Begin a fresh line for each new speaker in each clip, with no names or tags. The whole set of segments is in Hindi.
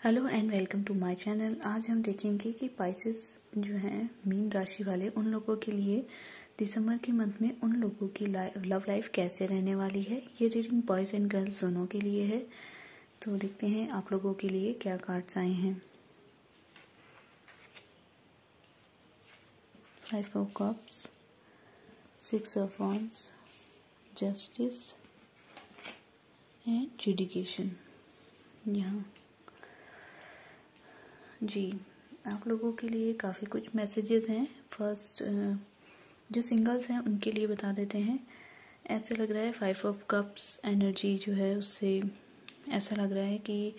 Hello and welcome to my channel. आज हम देखेंगे कि पाइसेस जो हैं मीन राशि वाले उन लोगों के लिए दिसंबर के मंथ में उन लोगों की लव लाइफ कैसे रहने वाली है। ये रीडिंग बॉयज एंड गर्ल्स दोनों के लिए है। तो देखते हैं आप लोगों के लिए क्या कार्ड्स आए हैं। 5 of cups, 6 of wands, justice and judication. यहाँ जी आप लोगों के लिए काफ़ी कुछ मैसेजेस हैं। फर्स्ट जो सिंगल्स हैं उनके लिए बता देते हैं। ऐसे लग रहा है 5 ऑफ कप्स एनर्जी जो है उससे ऐसा लग रहा है कि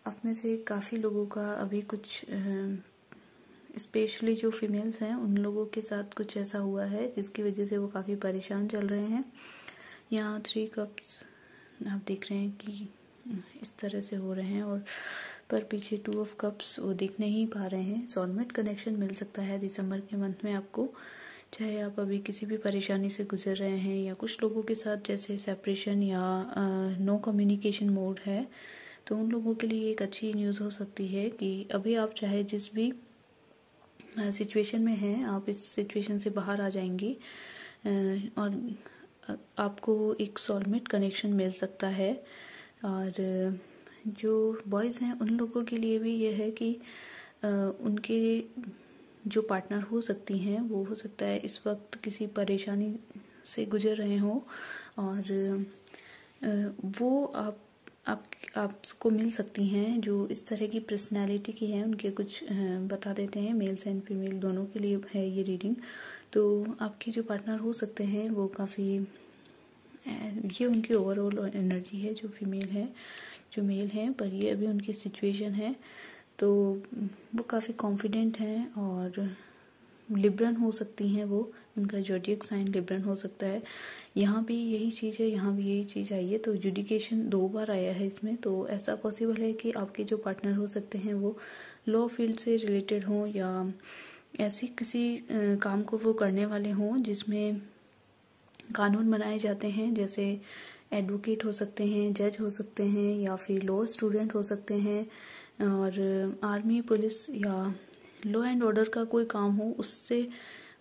आप में से काफ़ी लोगों का अभी कुछ स्पेशली जो फीमेल्स हैं उन लोगों के साथ कुछ ऐसा हुआ है जिसकी वजह से वो काफ़ी परेशान चल रहे हैं। यहाँ 3 कप्स आप देख रहे हैं कि इस तरह से हो रहे हैं और पर पीछे 2 ऑफ कप्स वो दिख नहीं पा रहे हैं। सोलमेट कनेक्शन मिल सकता है दिसंबर के मंथ में आपको, चाहे आप अभी किसी भी परेशानी से गुजर रहे हैं या कुछ लोगों के साथ जैसे सेपरेशन या नो कम्युनिकेशन मोड है, तो उन लोगों के लिए एक अच्छी न्यूज़ हो सकती है कि अभी आप चाहे जिस भी सिचुएशन में हैं आप इस सिचुएशन से बाहर आ जाएंगी और आपको एक सोलमेट कनेक्शन मिल सकता है। और जो बॉयज़ हैं उन लोगों के लिए भी ये है कि उनके जो पार्टनर हो सकती हैं वो हो सकता है इस वक्त किसी परेशानी से गुजर रहे हों और वो आपको मिल सकती हैं जो इस तरह की पर्सनालिटी की हैं। उनके कुछ बता देते हैं, मेल्स एंड फीमेल दोनों के लिए है ये रीडिंग। तो आपके जो पार्टनर हो सकते हैं वो काफ़ी ये उनकी ओवरऑल एनर्जी है जो फीमेल है जो मेल है, पर ये अभी उनकी सिचुएशन है तो वो काफ़ी कॉन्फिडेंट हैं और लिब्रन हो सकती हैं। वो उनका ज़ोडिएक साइन लिब्रन हो सकता है। यहाँ भी यही चीज़ है, यहाँ भी यही चीज़ आई है। तो जुडिकेशन 2 बार आया है इसमें, तो ऐसा पॉसिबल है कि आपके जो पार्टनर हो सकते हैं वो लॉ फील्ड से रिलेटेड हों या ऐसी किसी काम को वो करने वाले हों जिसमें कानून बनाए जाते हैं। जैसे एडवोकेट हो सकते हैं, जज हो सकते हैं या फिर लॉ स्टूडेंट हो सकते हैं और आर्मी पुलिस या लॉ एंड ऑर्डर का कोई काम हो उससे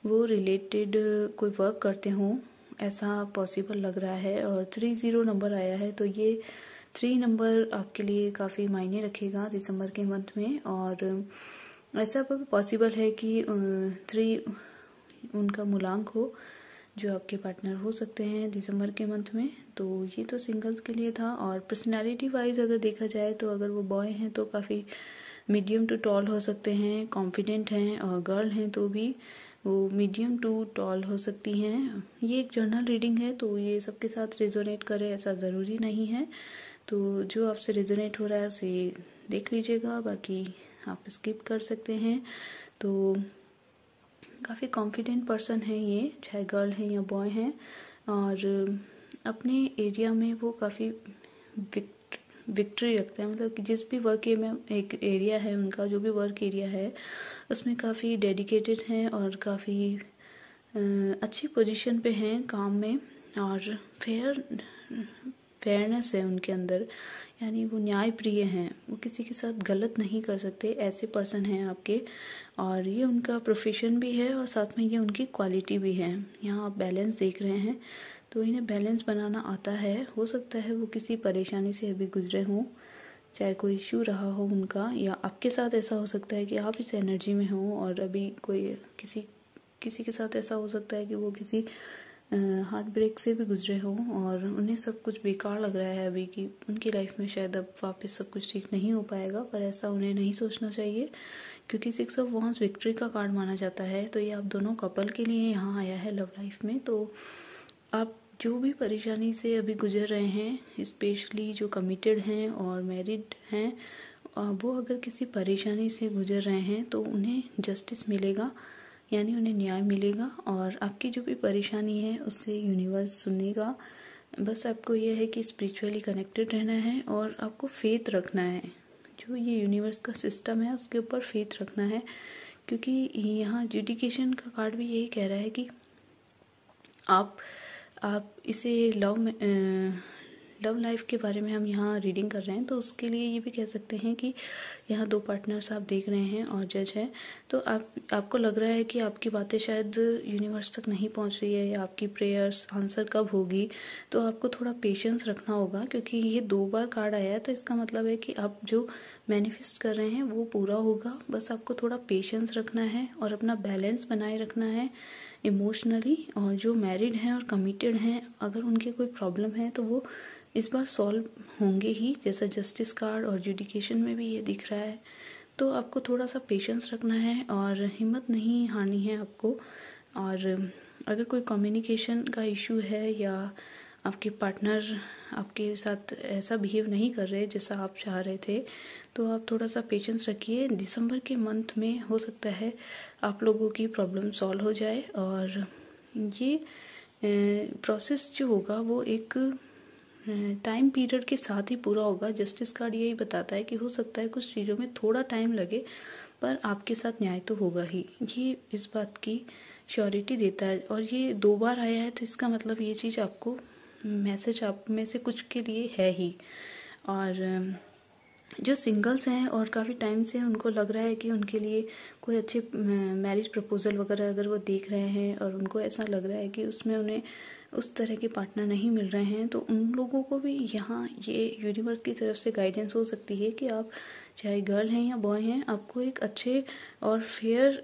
वो रिलेटेड कोई वर्क करते हों, ऐसा पॉसिबल लग रहा है। और 30 नंबर आया है, तो ये 3 नंबर आपके लिए काफ़ी मायने रखेगा दिसंबर के मंथ में। और ऐसा पॉसिबल है कि 3 उनका मूलांक हो जो आपके पार्टनर हो सकते हैं दिसंबर के मंथ में। तो ये तो सिंगल्स के लिए था। और पर्सनालिटी वाइज अगर देखा जाए तो अगर वो बॉय हैं तो काफ़ी मीडियम टू टॉल हो सकते हैं, कॉन्फिडेंट हैं, और गर्ल हैं तो भी वो मीडियम टू टॉल हो सकती हैं। ये एक जर्नल रीडिंग है तो ये सबके साथ रेजोनेट करे ऐसा ज़रूरी नहीं है। तो जो आपसे रेजोनेट हो रहा है उसे देख लीजिएगा, बाकी आप स्किप कर सकते हैं। तो काफ़ी कॉन्फिडेंट पर्सन है ये, चाहे गर्ल है या बॉय हैं, और अपने एरिया में वो काफ़ी विक्ट्री रखते हैं। मतलब कि जिस भी वर्क में एक एरिया है उनका, जो भी वर्क एरिया है उसमें काफ़ी डेडिकेटेड हैं और काफ़ी अच्छी पोजीशन पे हैं काम में। और फेयरनेस है उनके अंदर, यानी वो न्याय प्रिय हैं, वो किसी के साथ गलत नहीं कर सकते, ऐसे पर्सन हैं आपके। और ये उनका प्रोफेशन भी है और साथ में ये उनकी क्वालिटी भी है। यहाँ आप बैलेंस देख रहे हैं तो इन्हें बैलेंस बनाना आता है। हो सकता है वो किसी परेशानी से अभी गुजरे हों, चाहे कोई इश्यू रहा हो उनका, या आपके साथ ऐसा हो सकता है कि आप इस एनर्जी में हों और अभी कोई किसी के साथ ऐसा हो सकता है कि वो किसी हार्ट ब्रेक से भी गुजरे हों और उन्हें सब कुछ बेकार लग रहा है अभी कि उनकी लाइफ में शायद अब वापस सब कुछ ठीक नहीं हो पाएगा। पर ऐसा उन्हें नहीं सोचना चाहिए क्योंकि 6 ऑफ वांड्स विक्ट्री का कार्ड माना जाता है। तो ये आप दोनों कपल के लिए यहाँ आया है लव लाइफ में। तो आप जो भी परेशानी से अभी गुजर रहे हैं, स्पेशली जो कमिटेड हैं और मैरिड हैं, वो अगर किसी परेशानी से गुजर रहे हैं तो उन्हें जस्टिस मिलेगा, यानी उन्हें न्याय मिलेगा और आपकी जो भी परेशानी है उससे यूनिवर्स सुनेगा। बस आपको यह है कि स्पिरिचुअली कनेक्टेड रहना है और आपको फेथ रखना है। जो ये यूनिवर्स का सिस्टम है उसके ऊपर फेथ रखना है, क्योंकि यहाँ जुडिकेशन का कार्ड भी यही कह रहा है कि आप इसे लव में लव लाइफ के बारे में हम यहाँ रीडिंग कर रहे हैं, तो उसके लिए ये भी कह सकते हैं कि यहाँ 2 पार्टनर्स आप देख रहे हैं और जज है। तो आपको लग रहा है कि आपकी बातें शायद यूनिवर्स तक नहीं पहुँच रही है, या आपकी प्रेयर्स आंसर कब होगी। तो आपको थोड़ा पेशेंस रखना होगा, क्योंकि ये 2 बार कार्ड आया है, तो इसका मतलब है कि आप जो मैनिफेस्ट कर रहे हैं वो पूरा होगा। बस आपको थोड़ा पेशेंस रखना है और अपना बैलेंस बनाए रखना है इमोशनली। और जो मैरिड हैं और कमिटेड हैं, अगर उनके कोई प्रॉब्लम है तो वो इस बार सॉल्व होंगे ही, जैसा जस्टिस कार्ड और जुडिकेशन में भी ये दिख रहा है। तो आपको थोड़ा सा पेशेंस रखना है और हिम्मत नहीं हारनी है आपको। और अगर कोई कम्युनिकेशन का इशू है या आपके पार्टनर आपके साथ ऐसा बिहेव नहीं कर रहे जैसा आप चाह रहे थे, तो आप थोड़ा सा पेशेंस रखिए। दिसंबर के मंथ में हो सकता है आप लोगों की प्रॉब्लम सॉल्व हो जाए। और ये प्रोसेस जो होगा वो एक टाइम पीरियड के साथ ही पूरा होगा। जस्टिस कार्ड यही बताता है कि हो सकता है कुछ चीज़ों में थोड़ा टाइम लगे, पर आपके साथ न्याय तो होगा ही। ये इस बात की श्योरिटी देता है। और ये 2 बार आया है, तो इसका मतलब ये चीज़ आपको मैसेज आप में से कुछ के लिए है ही। और जो सिंगल्स हैं और काफ़ी टाइम से उनको लग रहा है कि उनके लिए कोई अच्छे मैरिज प्रपोजल वगैरह अगर वो देख रहे हैं और उनको ऐसा लग रहा है कि उसमें उन्हें उस तरह के पार्टनर नहीं मिल रहे हैं, तो उन लोगों को भी यहाँ ये यूनिवर्स की तरफ से गाइडेंस हो सकती है कि आप चाहे गर्ल हैं या बॉय हैं, आपको एक अच्छे और फेयर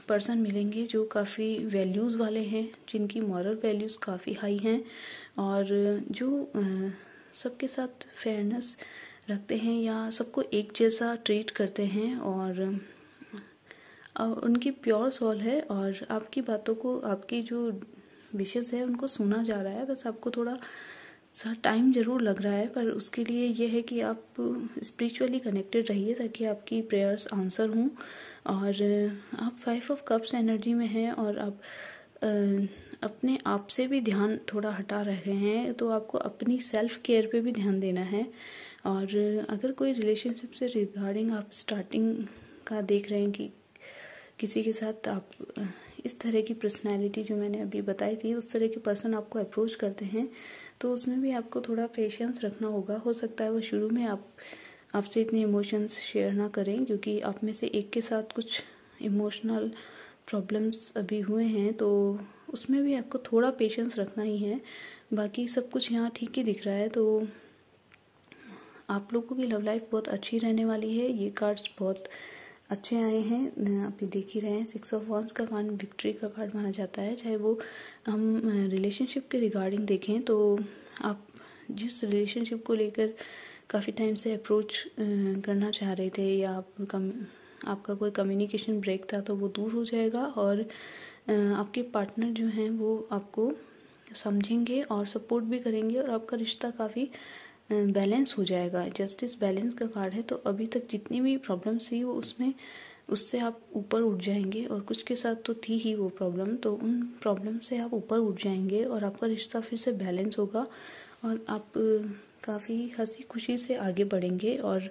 पर्सन मिलेंगे जो काफ़ी वैल्यूज़ वाले हैं, जिनकी मॉरल वैल्यूज़ काफ़ी हाई हैं और जो सबके साथ फेयरनेस रखते हैं या सबको एक जैसा ट्रीट करते हैं। और उनकी प्योर सोल है और आपकी बातों को, आपकी जो विशेष है उनको सुना जा रहा है। बस आपको थोड़ा सा टाइम ज़रूर लग रहा है, पर उसके लिए ये है कि आप स्पिरिचुअली कनेक्टेड रहिए ताकि आपकी प्रेयर्स आंसर हों। और आप 5 ऑफ कप्स एनर्जी में हैं और आप अपने आप से भी ध्यान थोड़ा हटा रहे हैं, तो आपको अपनी सेल्फ केयर पे भी ध्यान देना है। और अगर कोई रिलेशनशिप से रिगार्डिंग आप स्टार्टिंग का देख रहे हैं कि किसी के साथ आप इस तरह की पर्सनालिटी जो मैंने अभी बताई थी उस तरह के पर्सन आपको अप्रोच करते हैं, तो उसमें भी आपको थोड़ा पेशेंस रखना होगा। हो सकता है वो शुरू में आपसे इतने इमोशंस शेयर ना करें, क्योंकि आप में से एक के साथ कुछ इमोशनल प्रॉब्लम्स अभी हुए हैं, तो उसमें भी आपको थोड़ा पेशेंस रखना ही है। बाकी सब कुछ यहाँ ठीक ही दिख रहा है। तो आप लोगों की लव लाइफ बहुत अच्छी रहने वाली है। ये कार्ड्स बहुत अच्छे आए हैं, अभी देख ही रहे हैं। 6 ऑफ वांड्स का कार्ड विक्ट्री का कार्ड माना जाता है। चाहे वो हम रिलेशनशिप के रिगार्डिंग देखें, तो आप जिस रिलेशनशिप को लेकर काफ़ी टाइम से अप्रोच करना चाह रहे थे या आपका कोई कम्युनिकेशन ब्रेक था, तो वो दूर हो जाएगा। और आपके पार्टनर जो हैं वो आपको समझेंगे और सपोर्ट भी करेंगे और आपका रिश्ता काफ़ी बैलेंस हो जाएगा। जस्टिस बैलेंस का कार्ड है, तो अभी तक जितनी भी प्रॉब्लम्स थी वो उससे आप ऊपर उठ जाएंगे। और कुछ के साथ तो थी ही वो प्रॉब्लम, तो उन प्रॉब्लम से आप ऊपर उठ जाएंगे और आपका रिश्ता फिर से बैलेंस होगा और आप काफ़ी हंसी खुशी से आगे बढ़ेंगे। और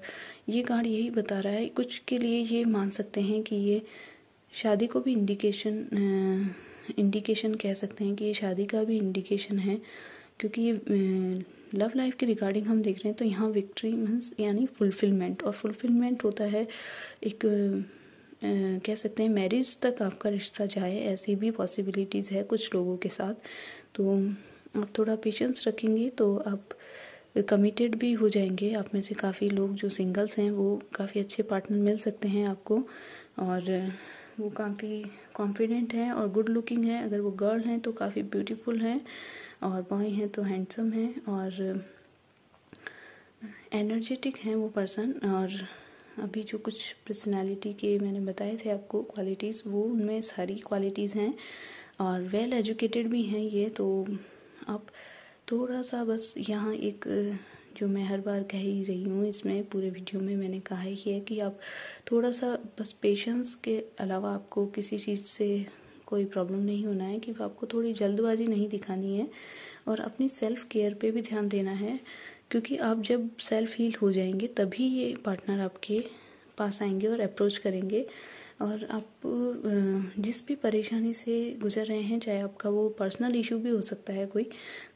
ये कार्ड यही बता रहा है, कुछ के लिए ये मान सकते हैं कि ये शादी को भी इंडिकेशन कह सकते हैं कि ये शादी का भी इंडिकेशन है, क्योंकि ये लव लाइफ के रिगार्डिंग हम देख रहे हैं। तो यहाँ विक्ट्री मीन्स यानी फुलफिलमेंट, और फुलफिलमेंट होता है एक कह सकते हैं मैरिज तक आपका रिश्ता जाए, ऐसी भी पॉसिबिलिटीज़ है कुछ लोगों के साथ। तो आप थोड़ा पेशेंस रखेंगे तो आप कमिटेड भी हो जाएंगे। आप में से काफ़ी लोग जो सिंगल्स हैं वो काफ़ी अच्छे पार्टनर मिल सकते हैं आपको, और वो काफ़ी कॉन्फिडेंट हैं और गुड लुकिंग है। अगर वो गर्ल हैं तो काफ़ी ब्यूटीफुल हैं, और बॉय हैं तो हैंडसम हैं और एनर्जेटिक हैं वो पर्सन। और अभी जो कुछ पर्सनालिटी के मैंने बताए थे आपको क्वालिटीज़, वो उनमें सारी क्वालिटीज़ हैं और वेल एजुकेटेड भी हैं ये। तो आप थोड़ा सा बस यहाँ एक जो मैं हर बार कह ही रही हूँ, इसमें पूरे वीडियो में मैंने कहा ही है कि आप थोड़ा सा बस पेशेंस के अलावा आपको किसी चीज़ से कोई प्रॉब्लम नहीं होना है, कि आपको थोड़ी जल्दबाजी नहीं दिखानी है और अपनी सेल्फ केयर पे भी ध्यान देना है, क्योंकि आप जब सेल्फ हील हो जाएंगे तभी ये पार्टनर आपके पास आएंगे और अप्रोच करेंगे। और आप जिस भी परेशानी से गुजर रहे हैं, चाहे आपका वो पर्सनल इशू भी हो सकता है कोई,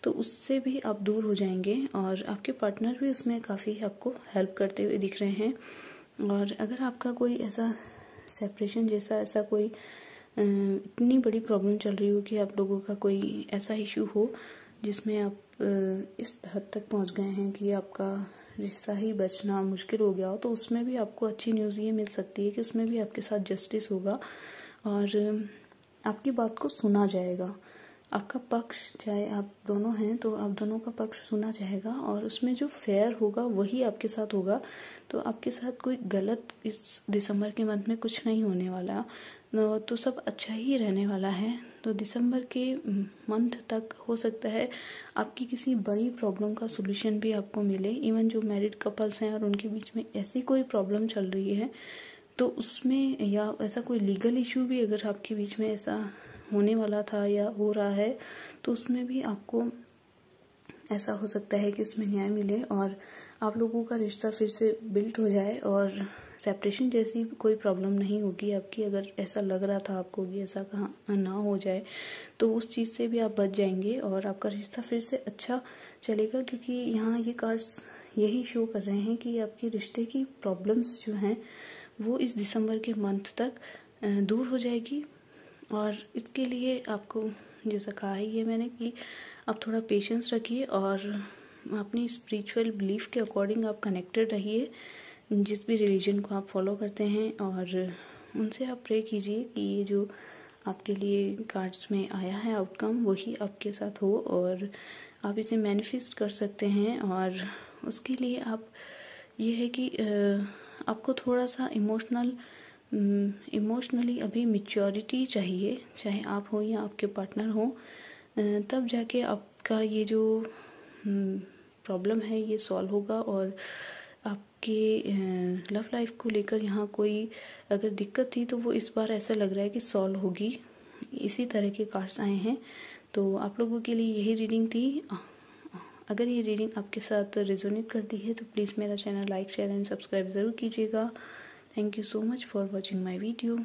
तो उससे भी आप दूर हो जाएंगे और आपके पार्टनर भी उसमें काफ़ी आपको हेल्प करते हुए दिख रहे हैं। और अगर आपका कोई ऐसा सेपरेशन जैसा ऐसा कोई इतनी बड़ी प्रॉब्लम चल रही हो कि आप लोगों का कोई ऐसा इशू हो जिसमें आप इस हद तक पहुंच गए हैं कि आपका रिश्ता ही बचना मुश्किल हो गया हो, तो उसमें भी आपको अच्छी न्यूज़ ये मिल सकती है कि उसमें भी आपके साथ जस्टिस होगा और आपकी बात को सुना जाएगा। आपका पक्ष, चाहे आप दोनों हैं तो आप दोनों का पक्ष सुना जाएगा और उसमें जो फेयर होगा वही आपके साथ होगा। तो आपके साथ कोई गलत इस दिसंबर के मंथ में कुछ नहीं होने वाला, तो सब अच्छा ही रहने वाला है। तो दिसंबर के मंथ तक हो सकता है आपकी किसी बड़ी प्रॉब्लम का सोल्यूशन भी आपको मिले। इवन जो मैरिड कपल्स हैं और उनके बीच में ऐसी कोई प्रॉब्लम चल रही है तो उसमें, या ऐसा कोई लीगल इशू भी अगर आपके बीच में ऐसा होने वाला था या हो रहा है, तो उसमें भी आपको ऐसा हो सकता है कि उसमें न्याय मिले और आप लोगों का रिश्ता फिर से बिल्ड हो जाए और सेपरेशन जैसी कोई प्रॉब्लम नहीं होगी आपकी। अगर ऐसा लग रहा था आपको कि ऐसा कहाँ ना हो जाए, तो उस चीज़ से भी आप बच जाएंगे और आपका रिश्ता फिर से अच्छा चलेगा, क्योंकि यहाँ ये कार्ड्स यही शो कर रहे हैं कि आपके रिश्ते की प्रॉब्लम्स जो हैं वो इस दिसंबर के मंथ तक दूर हो जाएगी। और इसके लिए आपको, जैसा कहा है ये मैंने, कि आप थोड़ा पेशेंस रखिए और अपनी स्पिरिचुअल बिलीफ के अकॉर्डिंग आप कनेक्टेड रहिए, जिस भी रिलीजन को आप फॉलो करते हैं, और उनसे आप प्रे कीजिए कि ये जो आपके लिए कार्ड्स में आया है आउटकम वही आपके साथ हो और आप इसे मैनिफेस्ट कर सकते हैं। और उसके लिए आप, ये है कि आपको थोड़ा सा इमोशनली अभी मैच्योरिटी चाहिए, चाहे आप हो या आपके पार्टनर हो, तब जाके आपका ये जो प्रॉब्लम है ये सॉल्व होगा। और आपके लव लाइफ को लेकर यहाँ कोई अगर दिक्कत थी तो वो इस बार ऐसा लग रहा है कि सॉल्व होगी। इसी तरह के कार्ड्स आए हैं, तो आप लोगों के लिए यही रीडिंग थी। अगर ये रीडिंग आपके साथ रेजोनेट करती है तो प्लीज़ मेरा channel like, share and subscribe ज़रूर कीजिएगा। Thank you so much for watching my video.